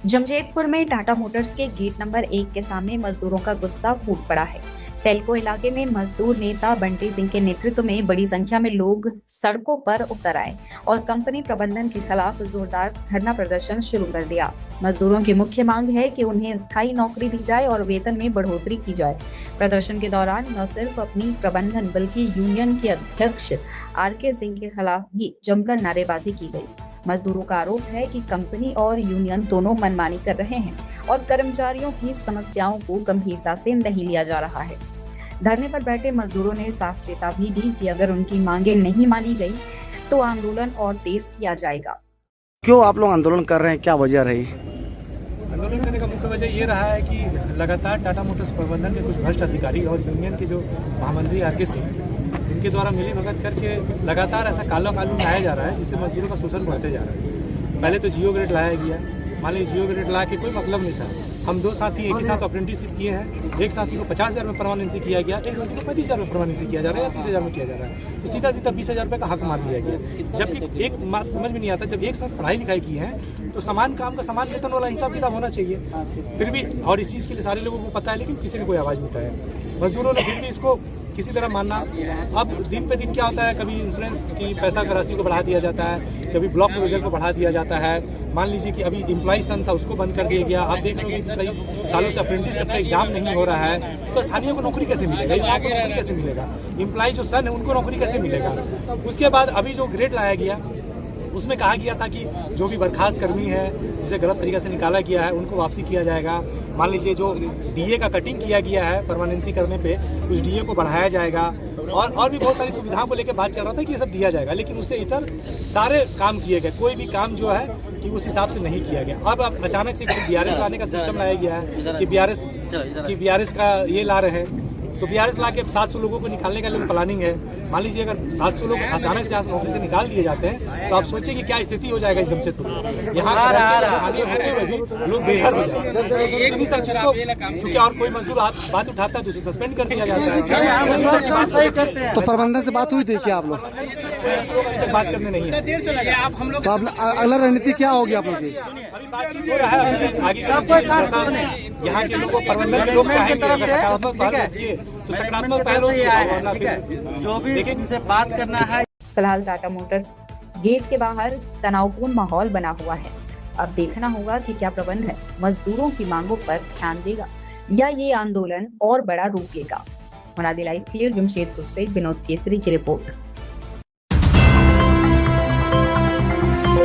जमशेदपुर में टाटा मोटर्स के gate number 1 के सामने मजदूरों का गुस्सा फूट पड़ा है। टेल्को इलाके में मजदूर नेता बंटी सिंह के नेतृत्व में बड़ी संख्या में लोग सड़कों पर उतर आए और कंपनी प्रबंधन के खिलाफ जोरदार धरना प्रदर्शन शुरू कर दिया। मजदूरों की मुख्य मांग है कि उन्हें स्थायी नौकरी दी जाए और वेतन में बढ़ोतरी की जाए। प्रदर्शन के दौरान न सिर्फ अपनी प्रबंधन बल्कि यूनियन के अध्यक्ष RK सिंह के खिलाफ भी जमकर नारेबाजी की गई। मजदूरों का आरोप है कि कंपनी और यूनियन दोनों मनमानी कर रहे हैं और कर्मचारियों की समस्याओं को गंभीरता से नहीं लिया जा रहा है। धरने पर बैठे मजदूरों ने साफ चेतावनी दी कि अगर उनकी मांगें नहीं मानी गई तो आंदोलन और तेज किया जाएगा। क्यों आप लोग आंदोलन कर रहे हैं, क्या वजह रही? आंदोलन करने का मुख्य वजह ये रहा है कि लगातार टाटा मोटर्स प्रबंधन के कुछ भ्रष्ट अधिकारी और यूनियन के जो महामंत्री RK सिंह, इनके द्वारा मिली भगत करके लगातार ऐसा काला कानून लाया जा रहा है जिससे मजदूरों का शोषण बढ़ते जा रहा है। पहले तो जियो ग्रेड लाया गया, मान लीजिए जियो ग्रेड ला के कोई मतलब नहीं था। हम 2 साथी एक ही साथ अप्रेंटिसशिप किए हैं, एक साथी को 50,000 में परमानेंसी किया गया, एक साथी को 35,000 में परमानेंसी किया जा रहा है या 30,000 में किया जा रहा है, तो सीधा 20,000 रुपये का हक मार दिया गया। जबकि एक बात समझ में नहीं आता, जब एक साथ पढ़ाई लिखाई की है तो समान काम का समान वेतन वाला हिसाब किताब होना चाहिए। फिर भी और इस चीज़ के लिए सारे लोगों को पता है, लेकिन किसी ने कोई आवाज़ नहीं उठाया। मजदूरों ने फिर भी इसको किसी तरह मानना। अब दिन पे दिन क्या होता है, कभी इंश्योरेंस की पैसा का राशि को बढ़ा दिया जाता है, कभी ब्लॉक प्रोविजन को बढ़ा दिया जाता है। मान लीजिए कि अभी एम्प्लॉय सन था, उसको बंद कर दिया गया। आप देख रहे हो कई सालों से अप्रेंटिसशिप का एग्जाम नहीं हो रहा है, तो स्थानीय को नौकरी कैसे मिलेगा, युवाओं को नौकरी कैसे मिलेगा, एम्प्लॉय जो सन है उनको नौकरी कैसे मिलेगा। उसके बाद अभी जो ग्रेड लाया गया उसमें कहा गया था कि जो भी बर्खास्त कर्मी है जिसे गलत तरीके से निकाला गया है उनको वापसी किया जाएगा। मान लीजिए जो DA का कटिंग किया गया है परमानेंसी करने पे, उस DA को बढ़ाया जाएगा और भी बहुत सारी सुविधाओं को लेकर बात चल रहा था कि ये सब दिया जाएगा, लेकिन उससे इतर सारे काम किए गए। कोई भी काम जो है कि उस हिसाब से नहीं किया गया। अब अचानक से BRS लाने का सिस्टम लाया गया है कि BRS का ये ला रहे हैं, तो BRS ला के 700 लोगों को निकालने का लिए प्लानिंग है। मान लीजिए अगर 700 लोग अचानक से नौकरी से निकाल दिए जाते हैं तो आप सोचिए कि क्या स्थिति हो जाएगा इस जमशेदपुर में। यहाँ होते हुए भी लोग बेघर हो जाएंगे। चूंकि और कोई मजदूर बात उठाता है तो उसे सस्पेंड कर दिया जाता है। तो प्रबंधन से बात हुई थी क्या आप लोग? बात करने नहीं है। तो अब अगला रणनीति क्या होगी आप लोग की? अभी बातचीत हो रहा है आगे यहाँ के लोगों प्रबंधन के लोग चाहेंगे सकारात्मक पहल किए तो सकारात्मक पहल होगी, जो भी उनसे बात करना है। फिलहाल टाटा मोटर्स गेट के बाहर तनावपूर्ण माहौल बना हुआ है। अब देखना होगा कि क्या प्रबंधन मजदूरों की मांगों पर ध्यान देगा या ये आंदोलन और बड़ा रूप लेगा। मुनादी लाइव क्लियर जमशेदपुर से विनोद केसरी की रिपोर्ट।